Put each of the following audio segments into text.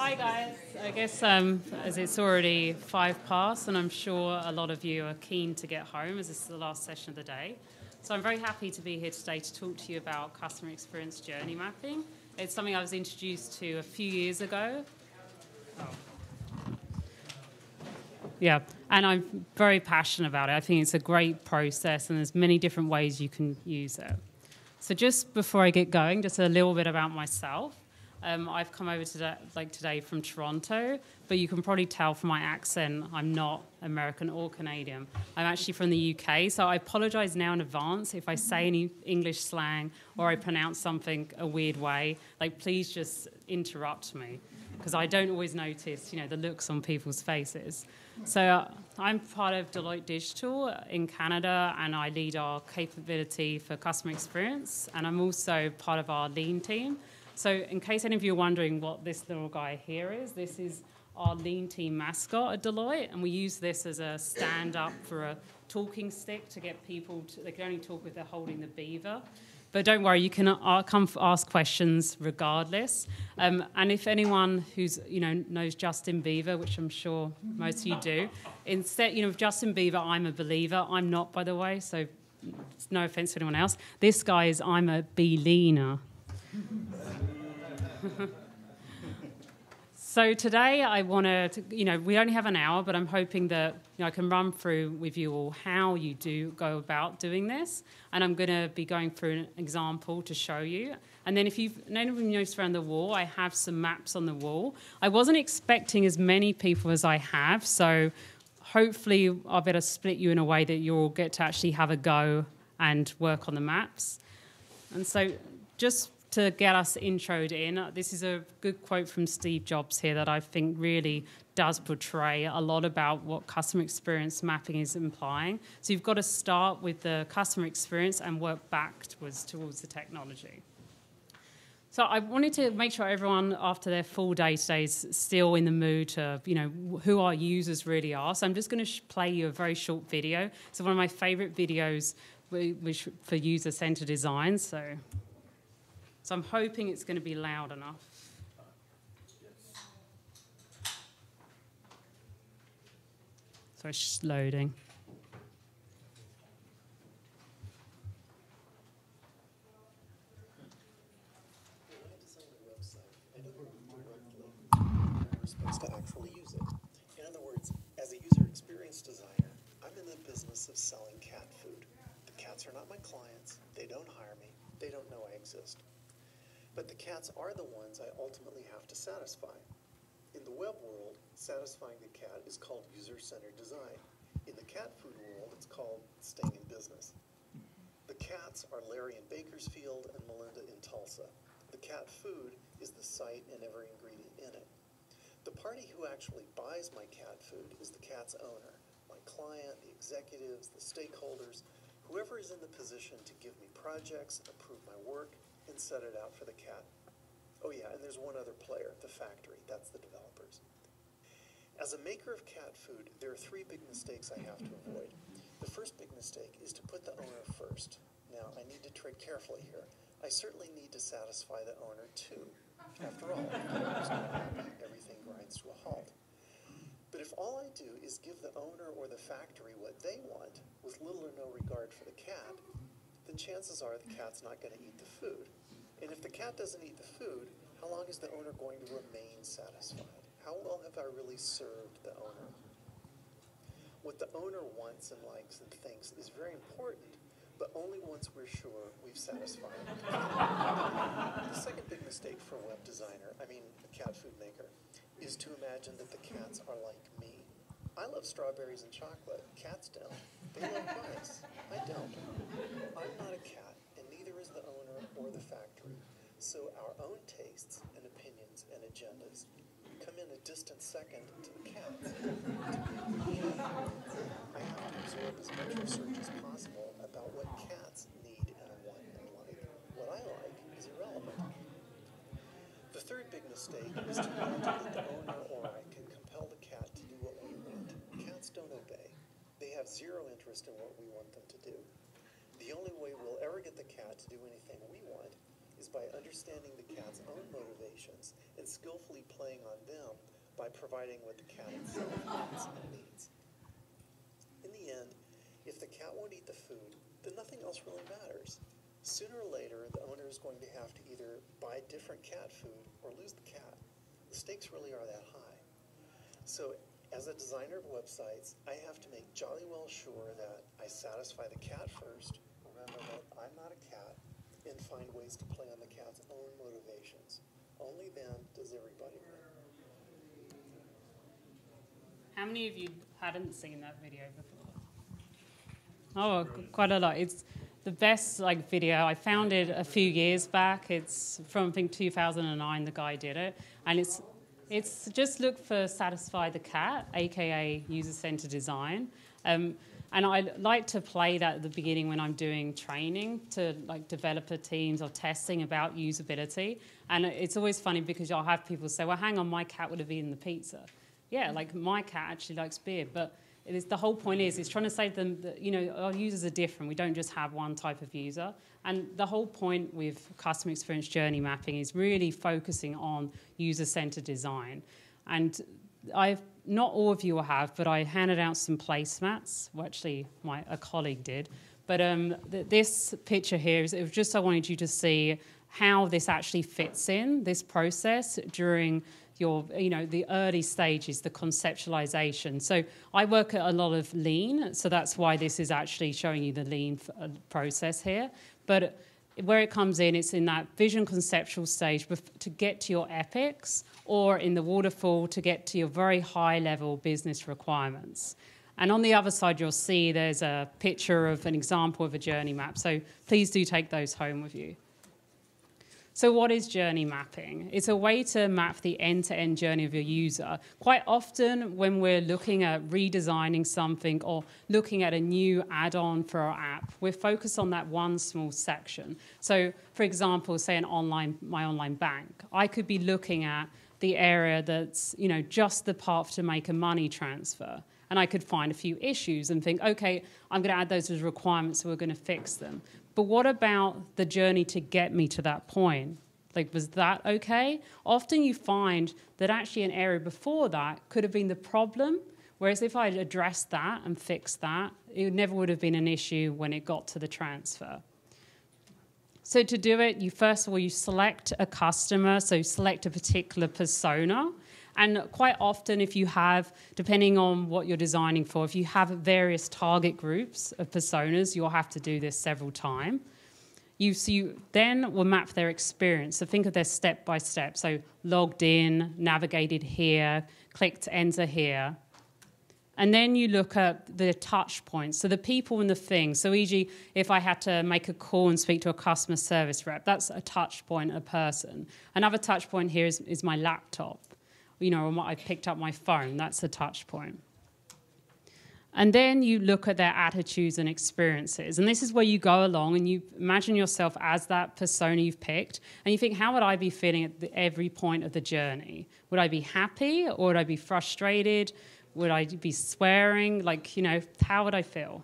Hi guys. I guess as it's already 5 past, and I'm sure a lot of you are keen to get home as this is the last session of the day. So I'm very happy to be here today to talk to you about customer experience journey mapping. It's something I was introduced to a few years ago. Yeah, and I'm very passionate about it. I think it's a great process and there's many different ways you can use it. So just before I get going, just a little bit about myself. I've come over today from Toronto, but you can probably tell from my accent I'm not American or Canadian. I'm actually from the UK, so I apologise now in advance if I say any English slang or I pronounce something a weird way. Like, please just interrupt me, because I don't always notice, the looks on people's faces. So I'm part of Deloitte Digital in Canada, and I lead our capability for customer experience, and I'm also part of our Lean team. So in case any of you are wondering what this little guy here is, this is our Lean team mascot at Deloitte, and we use this as a stand-up for a talking stick to get people they can only talk if they're holding the beaver. But don't worry, you can come ask questions regardless. And if anyone who's knows Justin Bieber, which I'm sure most of you do, instead of Justin Bieber, I'm a believer. I'm not, by the way, so no offense to anyone else. This guy is I'm a be-leaner. So today I want to, we only have an hour, but I'm hoping that I can run through with you all how you do go about doing this. And I'm going to be going through an example to show you. And then if anyone noticed around the wall, I have some maps on the wall. I wasn't expecting as many people as I have, so hopefully I'll better split you in a way that you'll get to actually have a go and work on the maps. And so just to get us introed in, this is a good quote from Steve Jobs here that I think really does portray a lot about what customer experience mapping is implying. So you've got to start with the customer experience and work backwards towards the technology. So I wanted to make sure everyone, after their full day today, is still in the mood to, who our users really are. So I'm just going to play you a very short video. It's one of my favorite videos for user-centered design. So I'm hoping it's going to be loud enough. So it's just loading. To actually use it. In other words, as a user experience designer, I'm in the business of selling cat food. The cats are not my clients. They don't hire me. They don't know I exist. But the cats are the ones I ultimately have to satisfy. In the web world, satisfying the cat is called user-centered design. In the cat food world, it's called staying in business. The cats are Larry in Bakersfield and Melinda in Tulsa. The cat food is the site and every ingredient in it. The party who actually buys my cat food is the cat's owner, my client, the executives, the stakeholders, whoever is in the position to give me projects, approve my work, and set it out for the cat. Oh yeah, and there's one other player, the factory. That's the developers. As a maker of cat food, there are 3 big mistakes I have to avoid. The first big mistake is to put the owner first. Now, I need to tread carefully here. I certainly need to satisfy the owner too. After all, if the owner's not happy, everything grinds to a halt. But if all I do is give the owner or the factory what they want, with little or no regard for the cat, then chances are the cat's not going to eat the food. And if the cat doesn't eat the food, how long is the owner going to remain satisfied? How well have I really served the owner? What the owner wants and likes and thinks is very important, but only once we're sure we've satisfied them. The second big mistake for a web designer, a cat food maker, is to imagine that the cats are like me. I love strawberries and chocolate. Cats don't. They love mice. I don't. I'm not a cat, and neither is the owner or the factory. So our own tastes and opinions and agendas come in a distant second to the cats. I have to absorb as much research as possible about what cats need and want and like. What I like is irrelevant. The third big mistake is to imagine that the owner or I can compel the cat to do what we want. Cats don't obey. They have zero interest in what we want them to do. The only way we'll ever get the cat to do anything we want is by understanding the cat's own motivations and skillfully playing on them by providing what the cat itself wants and needs. In the end, if the cat won't eat the food, then nothing else really matters. Sooner or later, the owner is going to have to either buy different cat food or lose the cat. The stakes really are that high. So, as a designer of websites, I have to make jolly well sure that I satisfy the cat first, remember that I'm not a cat, and find ways to play on the cat's own motivations. Only then does everybody win. How many of you hadn't seen that video before? Oh, quite a lot. It's the best video. I found it a few years back. It's from, I think, 2009, the guy did it. And it's just look for Satisfy the Cat, aka user-centered design. And I like to play that at the beginning when I'm doing training to developer teams or testing about usability. And it's always funny because I'll have people say, well, hang on, my cat would have eaten the pizza. Yeah, my cat actually likes beer, but the whole point is trying to say to them that, our users are different. We don't just have one type of user. And the whole point with customer experience journey mapping is really focusing on user-centered design. And not all of you will have, but I handed out some placemats. Well, actually, a colleague did. But this picture here it was just I wanted you to see how this actually fits in, this process, during the early stages, the conceptualization. So I work at a lot of lean, so that's why this is actually showing you the lean process here. But where it comes in, it's in that vision conceptual stage to get to your epics, or in the waterfall to get to your very high level business requirements. And on the other side, you'll see there's a picture of an example of a journey map. So please do take those home with you. So what is journey mapping? It's a way to map the end-to-end journey of your user. Quite often when we're looking at redesigning something or looking at a new add-on for our app, we're focused on that one small section. So for example, say my online bank, I could be looking at the area that's just the path to make a money transfer. And I could find a few issues and think, okay, I'm going to add those as requirements, so we're going to fix them. But what about the journey to get me to that point? Was that okay? Often you find that actually an area before that could have been the problem, whereas if I'd addressed that and fixed that, it never would have been an issue when it got to the transfer. So to do it, first of all, you select a customer, so select a particular persona. And quite often if you have, depending on what you're designing for, if you have various target groups of personas, you'll have to do this several times. You then will map their experience. So think of their step-by-step. So logged in, navigated here, clicked enter here. And then you look at the touch points, so the people and the things. So e.g., if I had to make a call and speak to a customer service rep, that's a touch point, a person. Another touch point here is my laptop. Or I picked up my phone, that's a touch point. And then you look at their attitudes and experiences. And this is where you go along and you imagine yourself as that persona you've picked. And you think, how would I be feeling at every point of the journey? Would I be happy or would I be frustrated? Would I be swearing? How would I feel?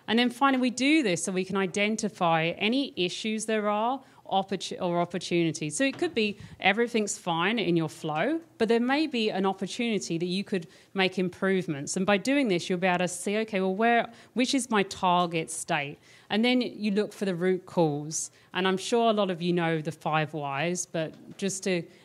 And then finally, we do this so we can identify any issues there are or opportunities. So it could be everything's fine in your flow, but there may be an opportunity that you could make improvements. And by doing this, you'll be able to see, okay, well, which is my target state? And then you look for the root cause. And I'm sure a lot of you know the 5 whys, but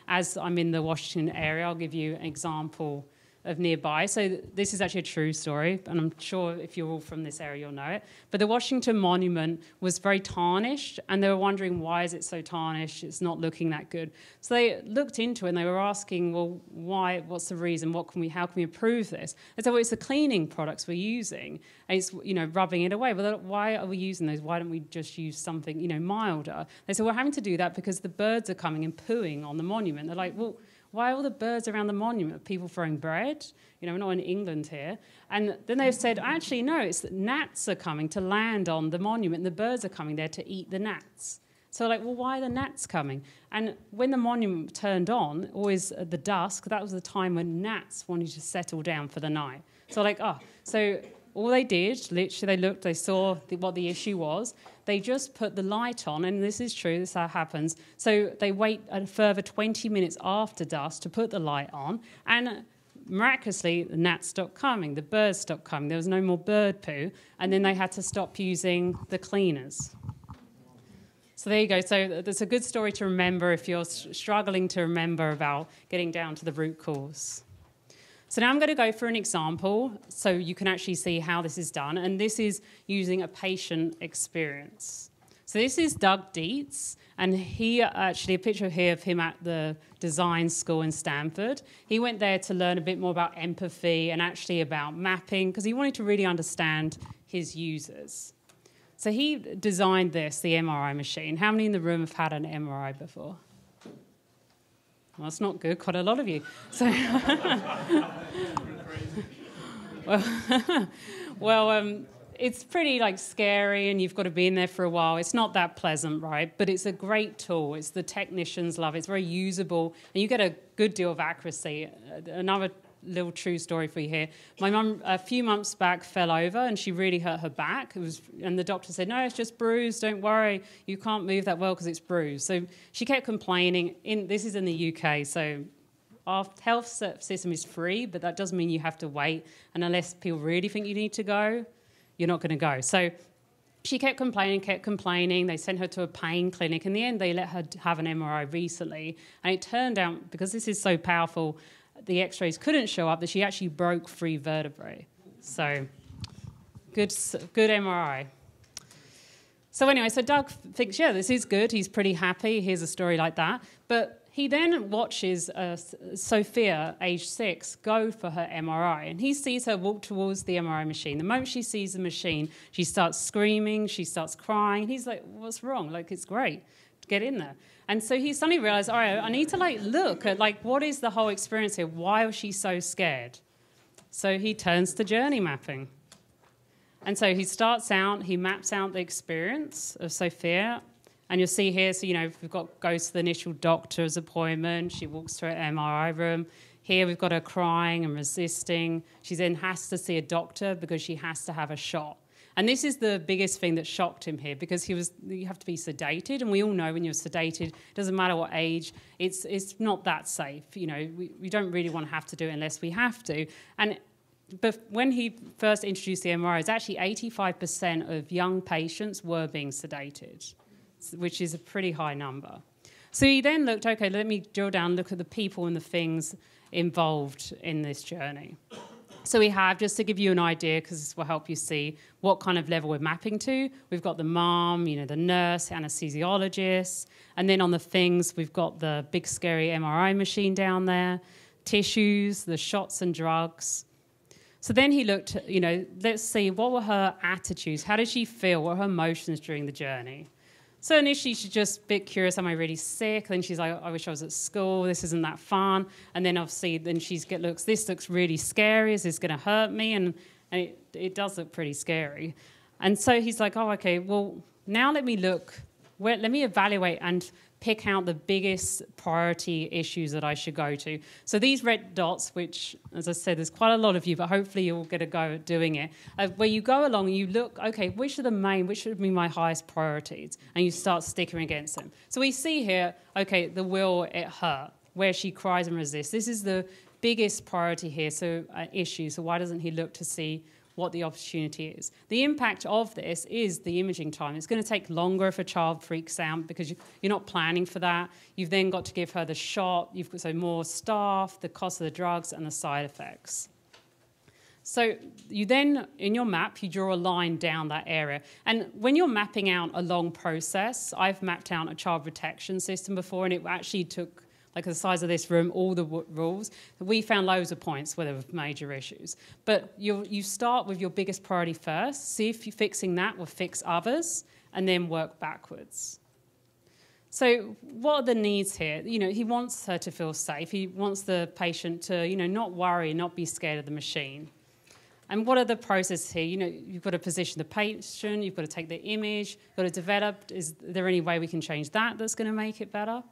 as I'm in the Washington area, I'll give you an example of nearby. So this is actually a true story, and I'm sure if you're all from this area, you'll know it. But the Washington Monument was very tarnished, and they were wondering, why is it so tarnished? It's not looking that good. So they looked into it, and they were asking, well, why? What's the reason? How can we improve this? They said, well, it's the cleaning products we're using, and it's rubbing it away. Well, why are we using those? Why don't we just use something milder? They said, we're having to do that because the birds are coming and pooing on the monument. They're like, well, why are all the birds around the monument? People throwing bread? We're not in England here. And then they've said, actually, no, it's that gnats are coming to land on the monument. And the birds are coming there to eat the gnats. So well, why are the gnats coming? And when the monument turned on, always at the dusk, that was the time when gnats wanted to settle down for the night. So so all they did, literally they looked, they saw what the issue was. They just put the light on, and this is true, this is how it happens. So they wait a further 20 minutes after dusk to put the light on, and miraculously, the gnats stopped coming, the birds stopped coming, there was no more bird poo, and then they had to stop using the cleaners. So there you go. So that's a good story to remember if you're struggling to remember about getting down to the root cause. So now I'm going to go for an example so you can actually see how this is done. And this is using a patient experience. So this is Doug Dietz, and he actually, a picture here of him at the design school in Stanford. He went there to learn a bit more about empathy and actually about mapping because he wanted to really understand his users. So he designed this, the MRI machine. How many in the room have had an MRI before? Well, that's not good, quite a lot of you. So, it's pretty scary, and you've got to be in there for a while. It's not that pleasant, right? But it's a great tool. It's the technicians love it. It's very usable, and you get a good deal of accuracy. Another little true story for you here. My mum, a few months back, fell over, and she really hurt her back. And the doctor said, no, it's just bruised. Don't worry. You can't move that well because it's bruised. So she kept complaining. This is in the UK, so our health system is free, but that doesn't mean you have to wait. And unless people really think you need to go, you're not going to go. So she kept complaining. They sent her to a pain clinic. In the end, they let her have an MRI recently. And it turned out, because this is so powerful, the x-rays couldn't show up, that she actually broke 3 vertebrae. So good MRI. So anyway, so Doug thinks, yeah, this is good. He's pretty happy. Here's a story like that. But he then watches Sophia, age 6, go for her MRI. And he sees her walk towards the MRI machine. The moment she sees the machine, she starts screaming, she starts crying. He's like, what's wrong? It's great. Get in there. And so he suddenly realized, all right, I need to look at what is the whole experience here? Why was she so scared? So he turns to journey mapping. And so he starts out, he maps out the experience of Sophia. And you'll see here, so, we've goes to the initial doctor's appointment. She walks to her MRI room. Here we've got her crying and resisting. She then has to see a doctor because she has to have a shot. And this is the biggest thing that shocked him here, because you have to be sedated, and we all know when you're sedated, it doesn't matter what age, it's not that safe. We don't really want to have to do it unless we have to. But when he first introduced the MRI, it's actually 85% of young patients were being sedated, which is a pretty high number. So he then looked, okay, let me drill down, look at the people and the things involved in this journey. So we have, just to give you an idea, because this will help you see what kind of level we're mapping to, we've got the mom, the nurse, anesthesiologist, and then on the things, we've got the big scary MRI machine down there, tissues, the shots and drugs. So then he looked, let's see, what were her attitudes? How did she feel? What were her emotions during the journey? So initially, she's just a bit curious, am I really sick? Then she's like, I wish I was at school. This isn't that fun. And then obviously, this looks really scary. Is this going to hurt me? And it does look pretty scary. And so he's like, oh, okay, well, now let me evaluate and pick out the biggest priority issues that I should go to. So these red dots, which, as I said, there's quite a lot of you, but hopefully you'll get a go at doing it, where you go along and you look, okay, which should be my highest priorities? And you start sticking against them. So we see here, okay, the will it hurt, where she cries and resists. This is the biggest priority here, so issue. So why doesn't he look to see what the opportunity is? The impact of this is the imaging time. It's going to take longer if a child freaks out because you're not planning for that. You've then got to give her the shot. You've got more staff, the cost of the drugs, and the side effects. So you then, in your map, you draw a line down that area. And when you're mapping out a long process, I've mapped out a child protection system before, and it actually took, the size of this room, all the rules. We found loads of points where there were major issues. But you start with your biggest priority first, see if you're fixing that will fix others, and then work backwards. So what are the needs here? He wants her to feel safe. He wants the patient to, not worry, not be scared of the machine. And what are the processes here? You've got to position the patient, you've got to take the image, you've got to develop. Is there any way we can change that that's going to make it better?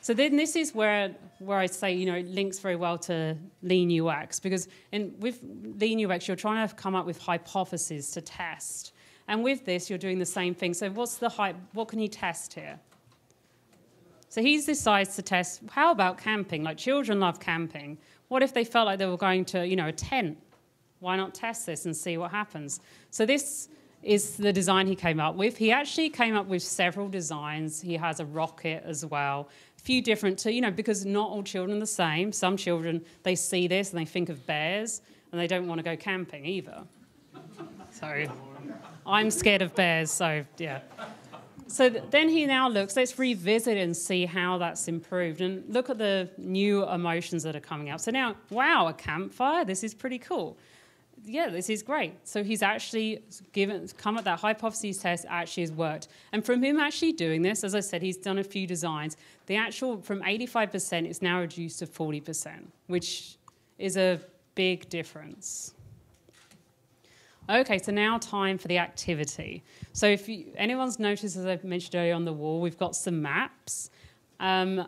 So then this is where I say, it links very well to Lean UX, because with Lean UX, you're trying to come up with hypotheses to test. And with this, you're doing the same thing. So what can he test here? So he decides to test, how about camping? Like, children love camping. What if they felt like they were going to, a tent? Why not test this and see what happens? So this is the design he came up with. He actually came up with several designs. He has a rocket as well. A few different, because not all children are the same. Some children, they see this and they think of bears, and they don't want to go camping either. So I'm scared of bears, so yeah. So then he now looks, let's revisit and see how that's improved, and look at the new emotions that are coming up. So now, wow, a campfire, this is pretty cool. Yeah, this is great. So he's actually come at that hypothesis test actually has worked. And from him actually doing this, as I said, he's done a few designs. The actual, from 85%, it's now reduced to 40%, which is a big difference. Okay, so now time for the activity. So if anyone's noticed, as I mentioned earlier on the wall, we've got some maps. I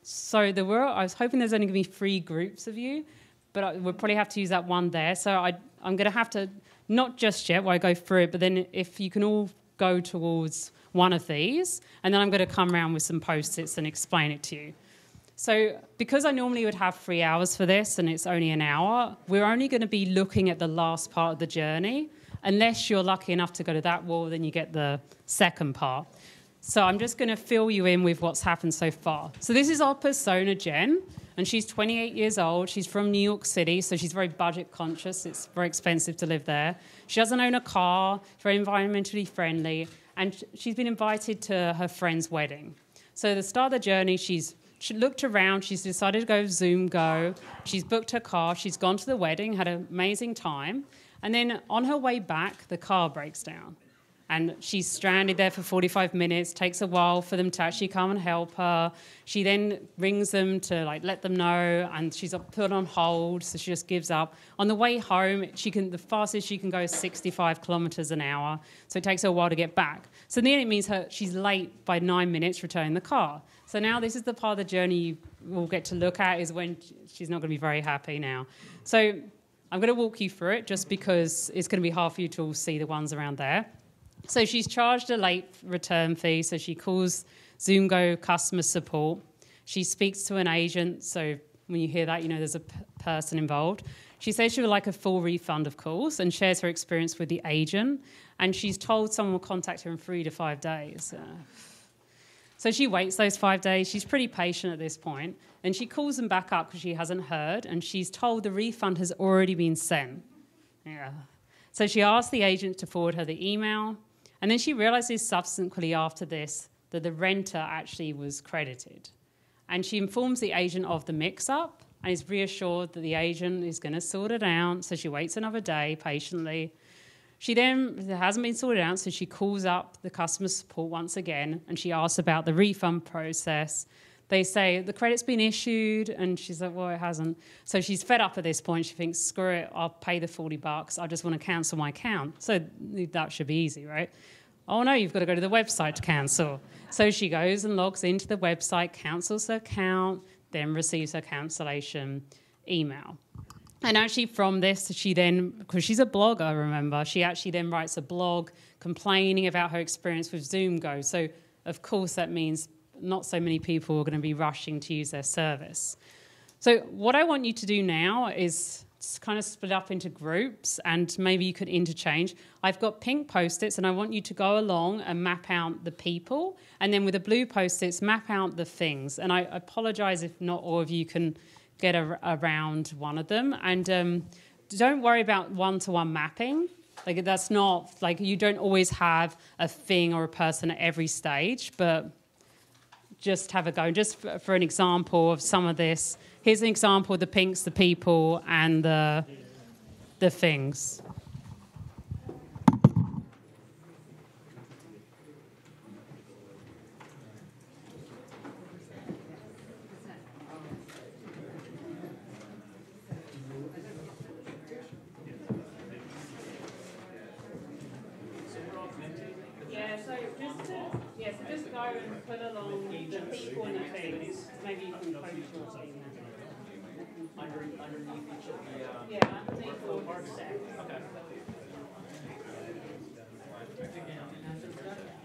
was hoping there's only going to be 3 groups of you, but we'll probably have to use that one there. So I'm going to have to, not just yet while I go through it, but then if you can all go towards one of these, and then I'm going to come around with some Post-its and explain it to you. So because I normally would have 3 hours for this and it's only an hour, we're only going to be looking at the last part of the journey. Unless you're lucky enough to go to that wall, then you get the second part. So I'm just going to fill you in with what's happened so far. So this is our persona, Jen, and she's 28 years old. She's from New York City, so she's very budget conscious. It's very expensive to live there. She doesn't own a car, very environmentally friendly, and she's been invited to her friend's wedding. So at the start of the journey, she looked around, she's decided to go Zoom Go, she's booked her car, she's gone to the wedding, had an amazing time, and then on her way back, the car breaks down. And she's stranded there for 45 minutes, takes a while for them to actually come and help her. She then rings them to let them know, and she's put on hold, so she just gives up. On the way home, the fastest she can go is 65 kilometers an hour, so it takes her a while to get back. So then it means she's late by 9 minutes returning the car. So now this is the part of the journey we'll get to look at, is when she's not going to be very happy now. So I'm going to walk you through it just because it's going to be hard for you to all see the ones around there. So she's charged a late return fee, so she calls Zoom Go customer support. She speaks to an agent, so when you hear that, there's a person involved. She says she would like a full refund, of course, and shares her experience with the agent. And she's told someone will contact her in 3 to 5 days. So she waits those 5 days. She's pretty patient at this point. And she calls them back up because she hasn't heard, and she's told the refund has already been sent. Yeah. So she asks the agent to forward her the email. And then she realizes subsequently after this that the renter actually was credited. And she informs the agent of the mix-up and is reassured that the agent is going to sort it out. So she waits another day patiently. It hasn't been sorted out, so she calls up the customer support once again, and she asks about the refund process. They say, the credit's been issued, and she's like, well, it hasn't. So she's fed up at this point. She thinks, screw it, I'll pay the $40. I just want to cancel my account. So that should be easy, right? Oh, no, you've got to go to the website to cancel. So she goes and logs into the website, cancels her account, then receives her cancellation email. And actually from this, she then, because she's a blogger, remember, she actually then writes a blog complaining about her experience with Zoom Go. So, of course, that means not so many people are going to be rushing to use their service. So what I want you to do now is kind of split up into groups, and maybe you could interchange. I've got pink Post-its, and I want you to go along and map out the people, and then with the blue Post-its, map out the things. And I apologize if not all of you can get around one of them. And don't worry about one-to-one mapping. That's not, you don't always have a thing or a person at every stage, but just have a go. Just for an example of some of this, here's an example of the pinks, the people, and the things. So just go and put along the people and the things. Maybe you can coach your team. Underneath each of the Yeah, underneath all the steps. Okay.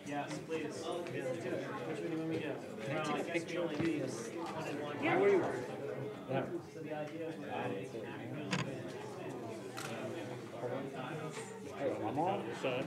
Yes, please. Which one do you want me to do? Well, I guess we only need one and one. Yeah. Where you were? Yeah. So the idea is we're making I'm on. Son.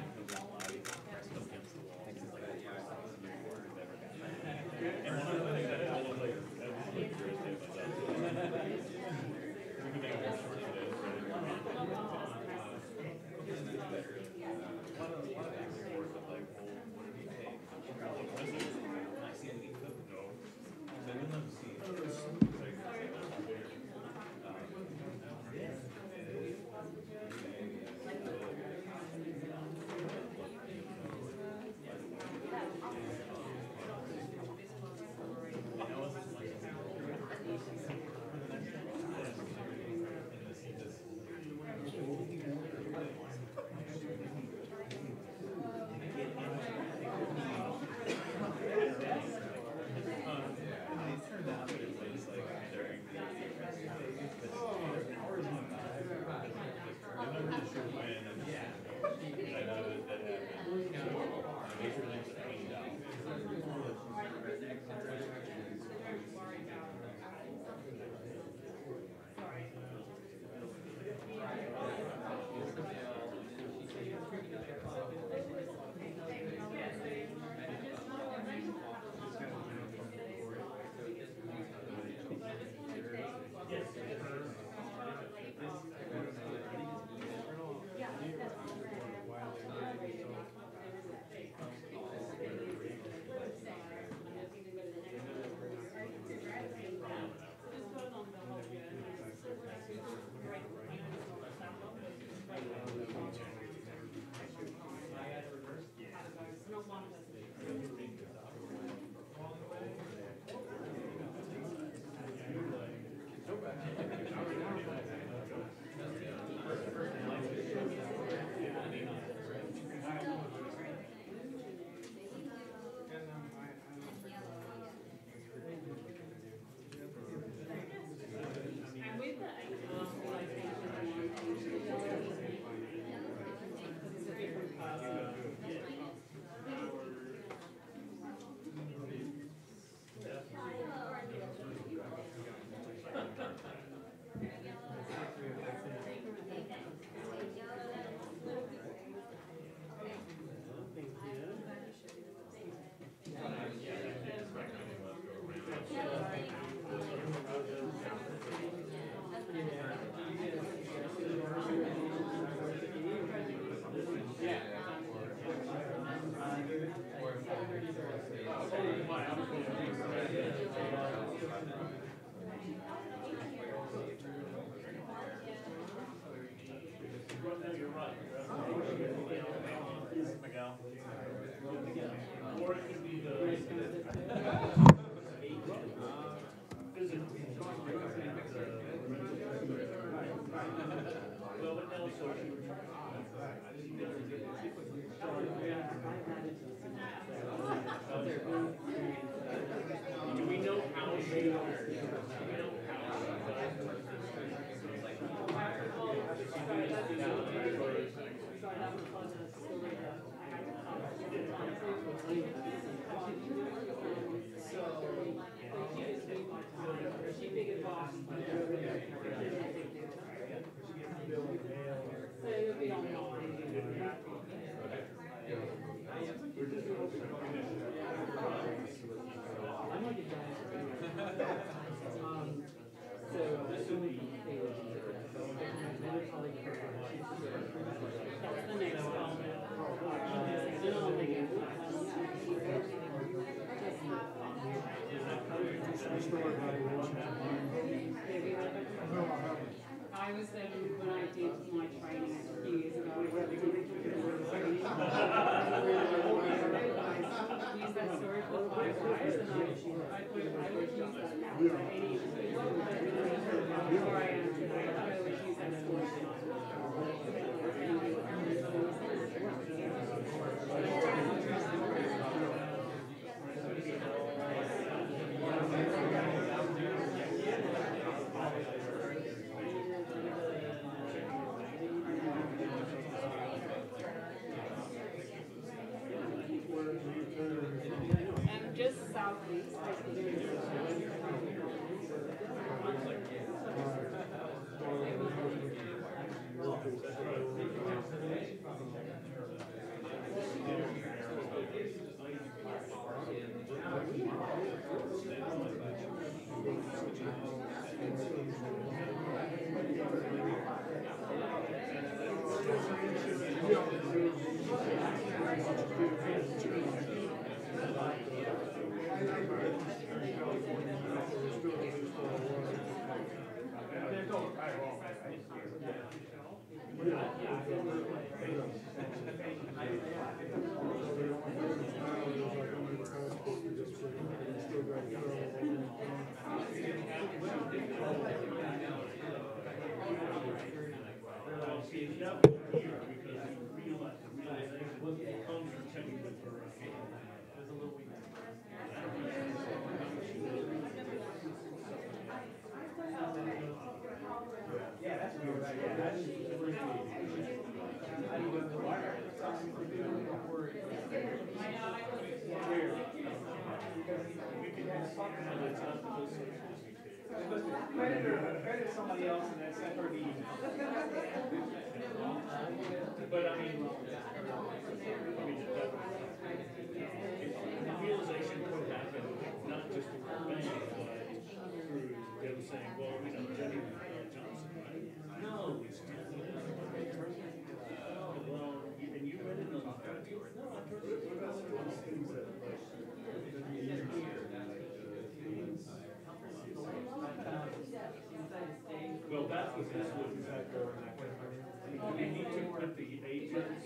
Do we know how they are? I was when I did my training a few years ago. I used that story for the 5 guys, and I would use that now for any before I am today. I always use that story. Credit somebody else and that's pretty easy. But I mean, the realization could happen not just through the bank, but through them saying, well, you know, Jenny Johnson, right? No, it's well, and you read it on the no, I've heard it. What about things that well, that's what this was exactly. We need to put the agents.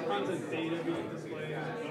Tons of data being displayed around.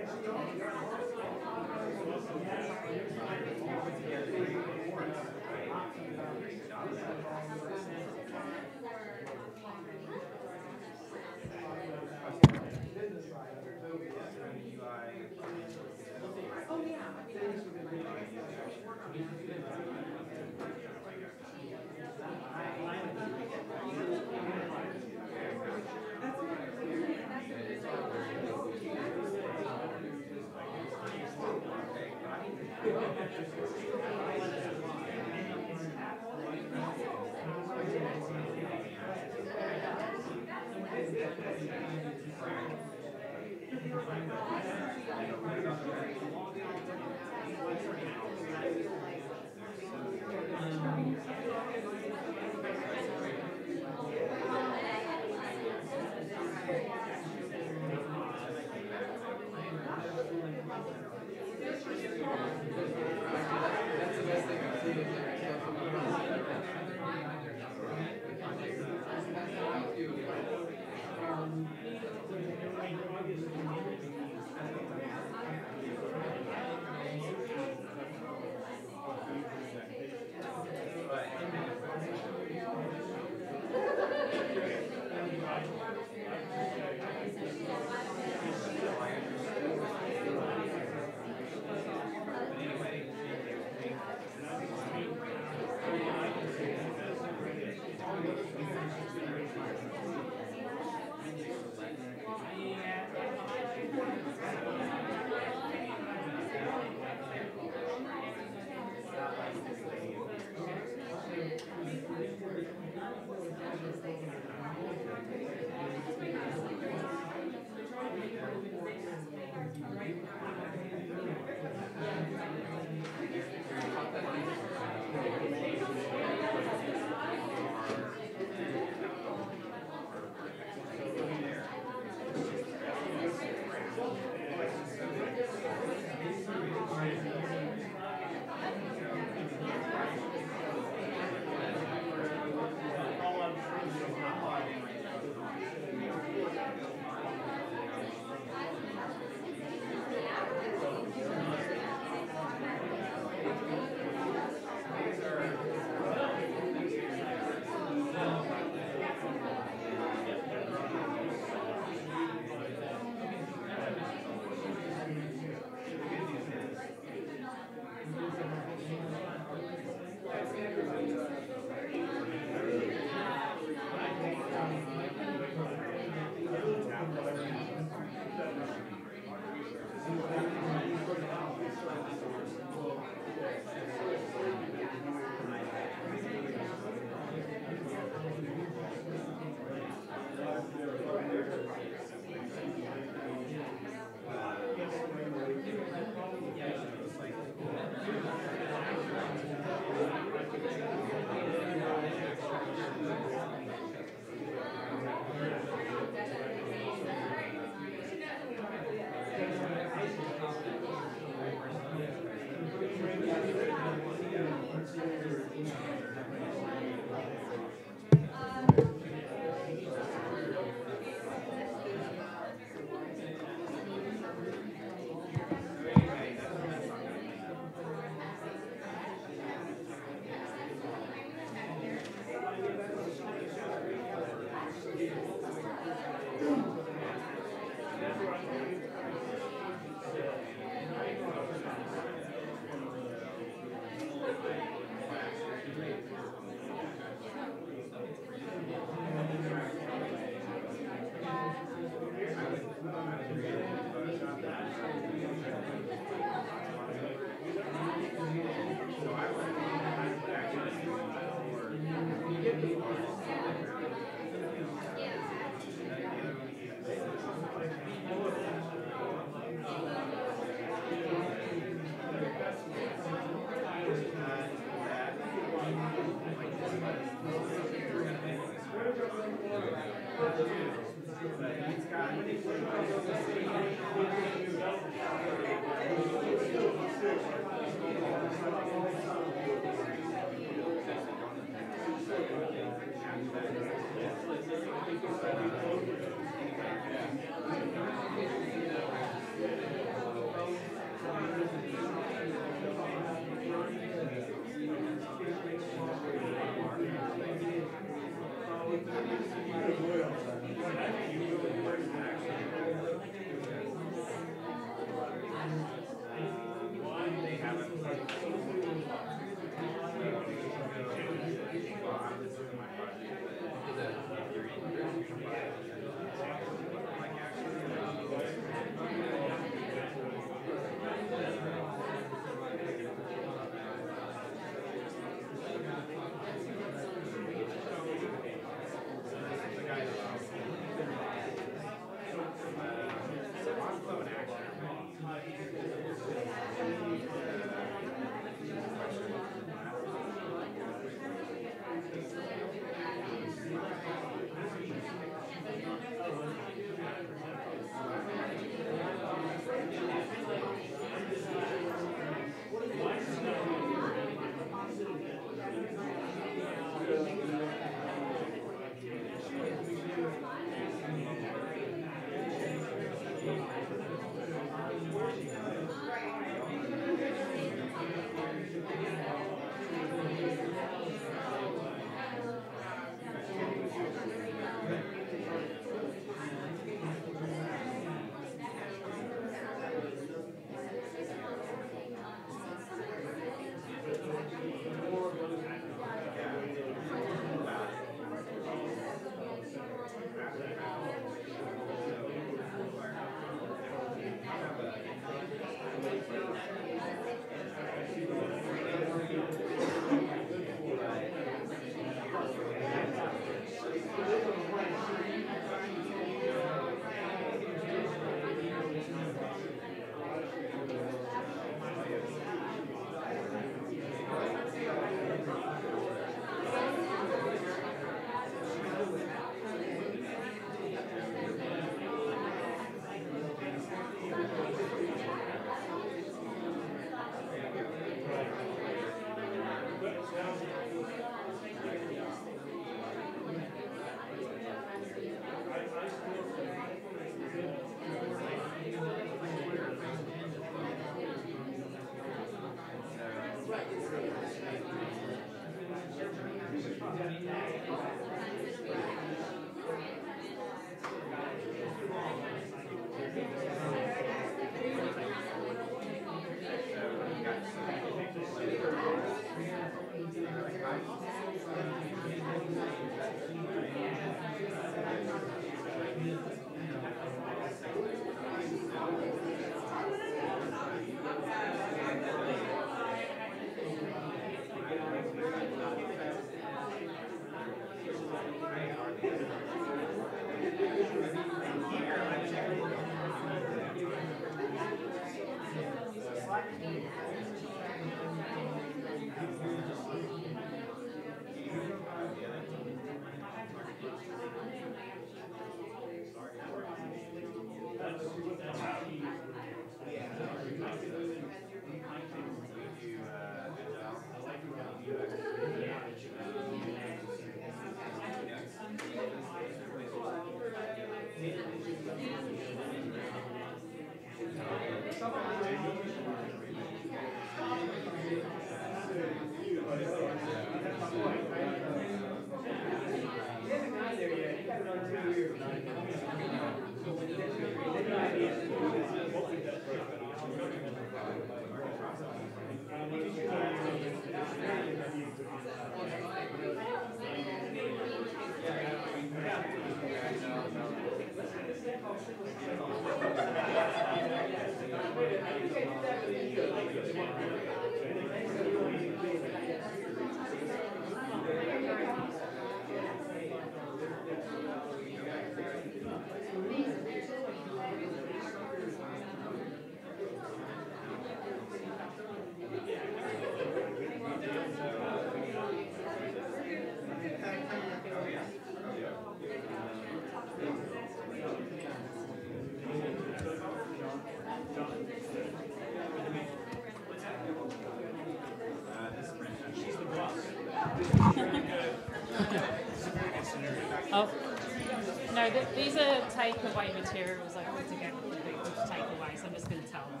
So these are takeaway materials I put together for people to take away, so I'm just going to tell them.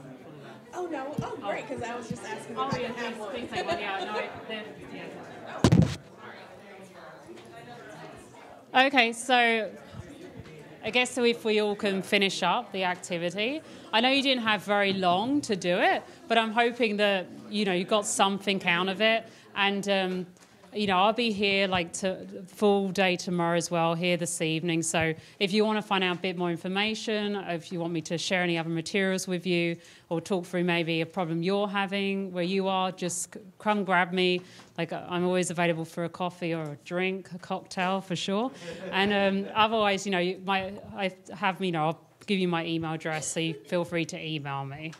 Oh, no. Oh, great, because I was just asking if I yeah, could have one. please take one. Yeah, no, yeah. Okay, so I guess so if we all can finish up the activity. I know you didn't have very long to do it, but I'm hoping that, you know, you got something out of it. And, you know, I'll be here like full day tomorrow as well, here this evening. So if you want to find out a bit more information, if you want me to share any other materials with you or talk through maybe a problem you're having where you are, just come grab me. Like, I'm always available for a coffee or a drink, a cocktail for sure. And otherwise, you know, I'll give you my email address, so you feel free to email me.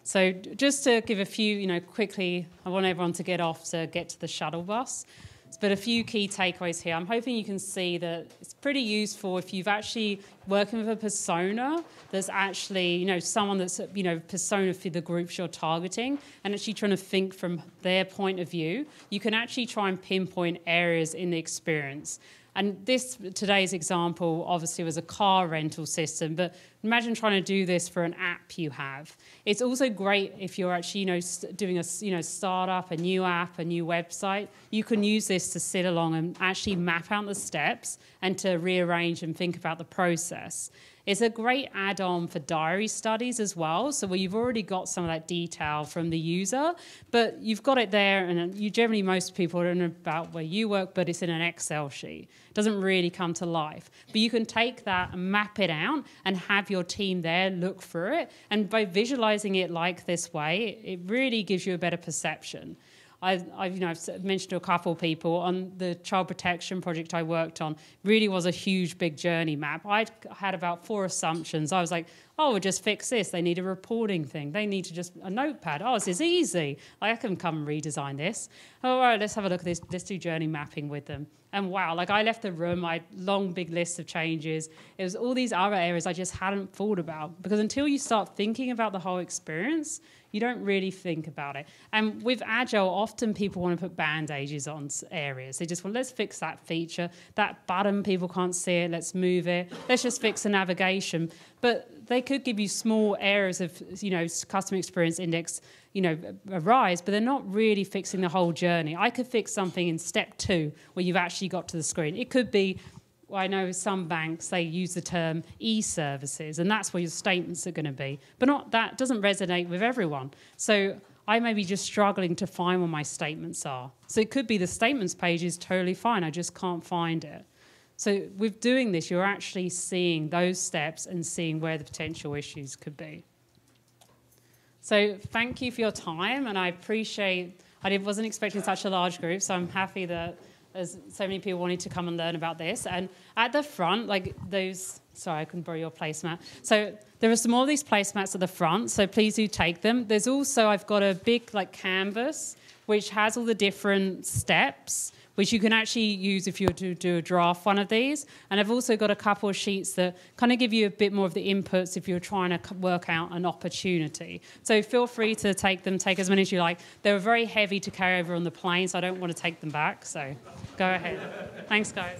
So just to give a few, you know, quickly, I want everyone to get off to get to the shuttle bus. But a few key takeaways here. I'm hoping you can see that it's pretty useful if you've actually working with a persona that's actually, you know, someone that's, you know, persona for the groups you're targeting and actually trying to think from their point of view. You can actually try and pinpoint areas in the experience. And today's example obviously was a car rental system, but imagine trying to do this for an app you have. It's also great if you're actually, you know, doing a, you know, startup, a new app, a new website. You can use this to sit along and actually map out the steps and to rearrange and think about the process. It's a great add-on for diary studies as well, so where you've already got some of that detail from the user, but you've got it there, and generally most people don't know about where you work, but it's in an Excel sheet. It doesn't really come to life. But you can take that and map it out and have your team there look through it, and by visualizing it like this way, it really gives you a better perception. I've mentioned to a couple of people on the child protection project I worked on, really was a huge, big journey map. I had about 4 assumptions. I was like, oh, we'll just fix this. They need a reporting thing. They need to just a notepad. Oh, this is easy. I can come and redesign this. All right, let's have a look at this. Let's do journey mapping with them. And wow, like I left the room, I had long, big list of changes. It was all these other areas I just hadn't thought about, because until you start thinking about the whole experience, you don't really think about it. And with Agile, often people want to put band-aids on areas. They just want, let's fix that feature. That button, people can't see it, let's move it. Let's just fix the navigation. But they could give you small areas of, you know, customer experience index, you know, arise, but they're not really fixing the whole journey. I could fix something in step 2 where you've actually got to the screen. It could be, well, I know some banks, they use the term e-services, and that's where your statements are going to be. But that doesn't resonate with everyone. So I may be just struggling to find where my statements are. So it could be the statements page is totally fine. I just can't find it. So with doing this, you're actually seeing those steps and seeing where the potential issues could be. So thank you for your time, and I appreciate, I wasn't expecting such a large group, so I'm happy that there's so many people wanting to come and learn about this. And at the front, like those, sorry, I couldn't borrow your placemat. So there are some more of these placemats at the front, so please do take them. There's also, I've got a big like canvas, which has all the different steps, which you can actually use if you were to do a draft one of these. And I've also got a couple of sheets that kind of give you a bit more of the inputs if you're trying to work out an opportunity. So feel free to take them, take as many as you like. They were very heavy to carry over on the plane, so I don't want to take them back, so go ahead. Thanks, guys.